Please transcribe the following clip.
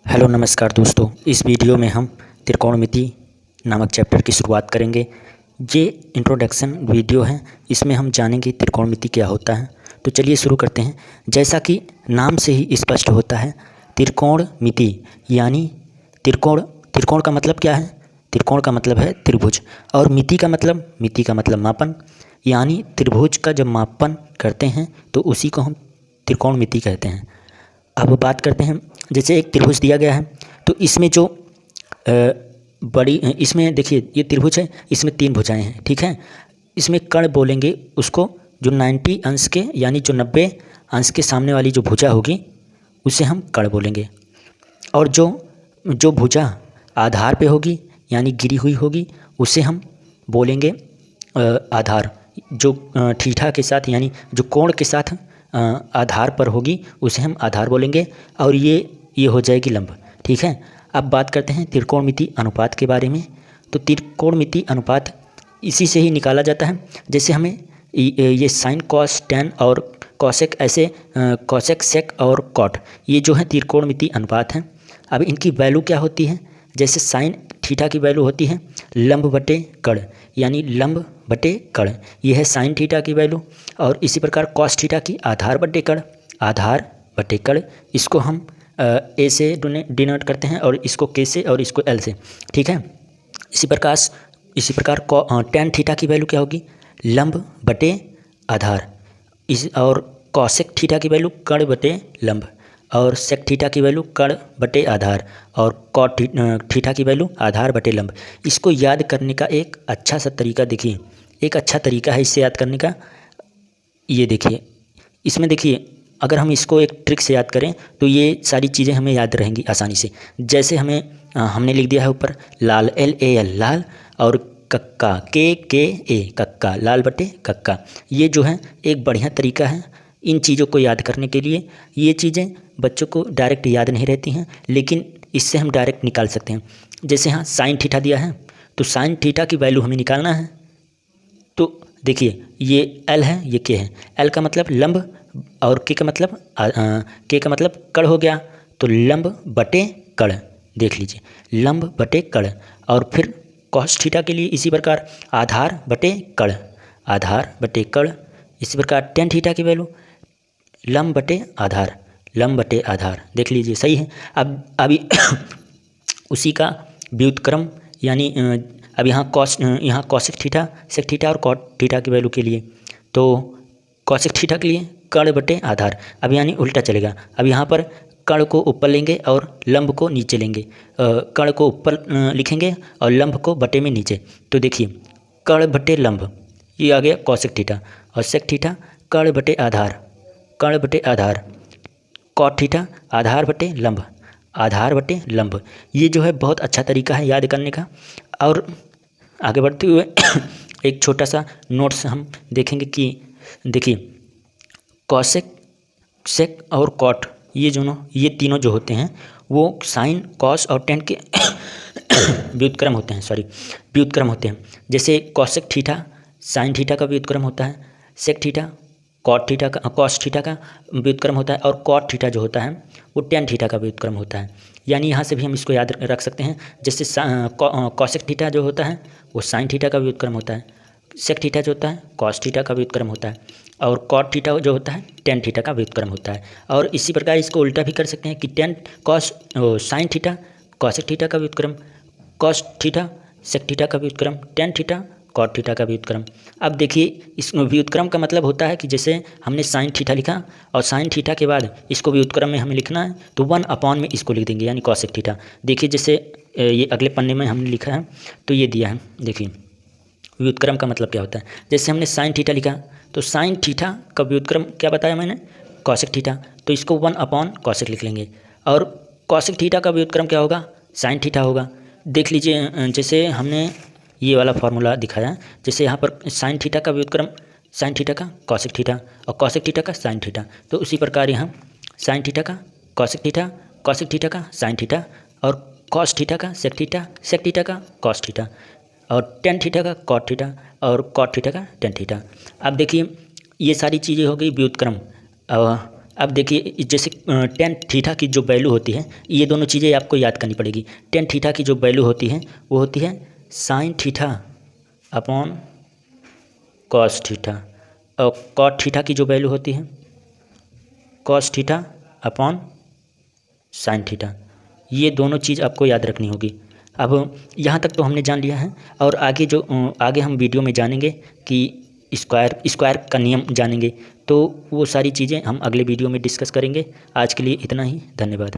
Hello नमस्कार दोस्तों। इस वीडियो में हम त्रिकोणमिति नामक चैप्टर की शुरुआत करेंगे। ये इंट्रोडक्शन वीडियो है, इसमें हम जानेंगे त्रिकोणमिति क्या होता है। तो चलिए शुरू करते हैं। जैसा कि नाम से ही स्पष्ट होता है, त्रिकोणमिति यानी त्रिकोण। त्रिकोण का मतलब क्या है? त्रिकोण का मतलब है त्रिभुज, और मिति का मतलब मापन। यानी त्रिभुज का जब मापन करते हैं तो उसी को हम त्रिकोणमिति कहते हैं। अब बात करते हैं, जैसे एक त्रिभुज दिया गया है तो इसमें जो इसमें देखिए ये त्रिभुज है, इसमें 3 भुजाएं हैं, ठीक है। इसमें कर्ण बोलेंगे उसको, जो 90 अंश के यानी जो 90 अंश के सामने वाली जो भुजा होगी उसे हम कर्ण बोलेंगे। और जो भुजा आधार पे होगी यानी गिरी हुई होगी उसे हम बोलेंगे आधार। जो थीटा के साथ यानी जो कोण के साथ आधार पर होगी उसे हम आधार बोलेंगे, और ये हो जाएगी लंब, ठीक है। अब बात करते हैं त्रिकोणमिति अनुपात के बारे में। तो त्रिकोणमिति अनुपात इसी से ही निकाला जाता है। जैसे हमें ये साइन कॉस टेन और कॉसेक, ऐसे कॉसेक सेक और कॉट, ये जो है त्रिकोणमिति अनुपात हैं। अब इनकी वैल्यू क्या होती है? जैसे साइन थीटा की वैल्यू होती है लंब बटे कर्ण, यानी लंब बटे कर्ण, ये है साइन थीटा की वैल्यू। और इसी प्रकार कॉस थीटा की आधार बटे कर्ण, आधार बटे कर्ण, इसको हम ए से डिनोट करते हैं, और इसको के से, और इसको एल से, ठीक है। इसी प्रकार टेन थीटा की वैल्यू क्या होगी? लंब बटे आधार। और कॉसेक थीटा की वैल्यू कर्ण बटे लंब, और सेक थीटा की वैल्यू कर्ण बटे आधार, और कॉट थीटा की वैल्यू आधार बटे लंब। इसको याद करने का एक अच्छा सा तरीका देखिए, एक अच्छा तरीका है इससे याद करने का। ये देखिए, इसमें देखिए, अगर हम इसको एक ट्रिक से याद करें तो ये सारी चीज़ें हमें याद रहेंगी आसानी से। जैसे हमने लिख दिया है ऊपर लाल, LAL लाल, और कक्का के ए कक्का, लाल बटे कक्का। ये जो है एक बढ़िया तरीका है इन चीज़ों को याद करने के लिए। ये चीज़ें बच्चों को डायरेक्ट याद नहीं रहती हैं, लेकिन इससे हम डायरेक्ट निकाल सकते हैं। जैसे यहाँ साइन थीटा दिया है तो साइन थीटा की वैल्यू हमें निकालना है। तो देखिए ये एल है, ये के है। एल का मतलब लंब, और के का मतलब कर्ण हो गया। तो लंब बटे कर्ण, देख लीजिए, लंब बटे कर्ण। और फिर कॉस थीटा के लिए इसी प्रकार आधार बटे कर्ण, आधार बटे कर्ण। इसी प्रकार टेन थीटा की वैल्यू लंब बटे आधार, लंब बटे आधार, देख लीजिए सही है। अब अभी उसी का व्युत्क्रम, यानी अब यहाँ कॉसेक थीटा, सेक थीटा और कॉट थीटा की वैल्यू के लिए, तो कॉसेक थीटा के लिए कर्ण बटे आधार। अब यानी उल्टा चलेगा। अब यहाँ पर कर्ण को ऊपर लेंगे और लंब को नीचे लेंगे, कर्ण को ऊपर लिखेंगे और लंब को बटे में नीचे। तो देखिए कर्ण बटे लंब, ये आ गया कॉसेक थीटा, और सेक थीटा कर्ण बटे आधार, कर्ण बटे आधार, कॉट थीटा आधार बटे लंब, आधार बटे लंब। ये जो है बहुत अच्छा तरीका है याद करने का। और आगे बढ़ते हुए एक छोटा सा नोट्स हम देखेंगे कि देखिए कॉसेक, सेक और कॉट, ये तीनों जो होते हैं वो साइन, कॉस और टेन के व्युत्क्रम होते हैं, व्युत्क्रम होते हैं। जैसे कॉसेक थीटा साइन थीटा का व्युत्क्रम होता है, सेक थीटा कॉट थीटा का, कॉस थीटा का व्युत्क्रम होता है, और कॉट थीटा जो होता है वो टेन थीटा का व्युत्क्रम होता है। यानी यहाँ से भी हम इसको याद रख सकते हैं। जैसे कॉसेक थीटा जो होता है वो साइन थीटा का व्युत्क्रम होता है, सेक थीटा जो होता है कॉस थीटा का व्युत्क्रम होता है, और कॉट थीटा जो होता है टेन थीटा का व्युत्क्रम होता है। और इसी प्रकार इसको उल्टा भी कर सकते हैं कि ten cos sine theta cosec theta का व्युत्क्रम, कॉस थीटा सेक थीटा का व्युत्क्रम, टेन थीटा कॉट थीटा का व्युत्क्रम। अब देखिए इस व्युत्क्रम का मतलब होता है कि जैसे हमने साइन थीटा लिखा और साइन थीटा के बाद इसको व्युत्क्रम में हमें लिखना है तो 1/, में इसको लिख देंगे, यानी कॉसेक थीटा। देखिए जैसे ये अगले पन्ने में हमने लिखा है तो ये दिया है, देखिए व्युत्क्रम का मतलब क्या होता है। जैसे हमने साइन थीटा लिखा तो साइन थीटा का व्युत्क्रम क्या बताया मैंने? कॉसेक थीटा, तो इसको 1/, कॉसेक लिख लेंगे। और कॉसेक थीटा का व्युत्क्रम क्या होगा? साइन थीटा होगा। देख लीजिए जैसे हमने ये वाला फार्मूला दिखाया, जैसे यहाँ पर साइन थीटा का व्युत्क्रम साइन थीटा का कॉसेक थीटा, और कॉसेक थीटा का साइन थीटा। तो उसी प्रकार यहाँ साइन थीटा का कॉसेक थीटा, कॉसेक थीटा का साइन थीटा, और कॉस थीटा का सेक थीटा, सेक थीटा का कॉस थीटा, और टेन थीटा का कॉट थीटा, और कॉट थीटा का टेन थीटा। अब देखिए ये सारी चीज़ें हो गई व्युत्क्रम। अब देखिए जैसे टेन थीटा की जो वैल्यू होती है, ये दोनों चीज़ें आपको याद करनी पड़ेगी। टेन थीटा की जो वैल्यू होती है वो होती है sine theta upon cos theta, और कॉट थीटा की जो वैल्यू होती है cos theta upon sine theta. ये दोनों चीज़ आपको याद रखनी होगी। अब यहाँ तक तो हमने जान लिया है, और आगे हम वीडियो में जानेंगे कि स्क्वायर का नियम जानेंगे, तो वो सारी चीज़ें हम अगले वीडियो में डिस्कस करेंगे। आज के लिए इतना ही, धन्यवाद।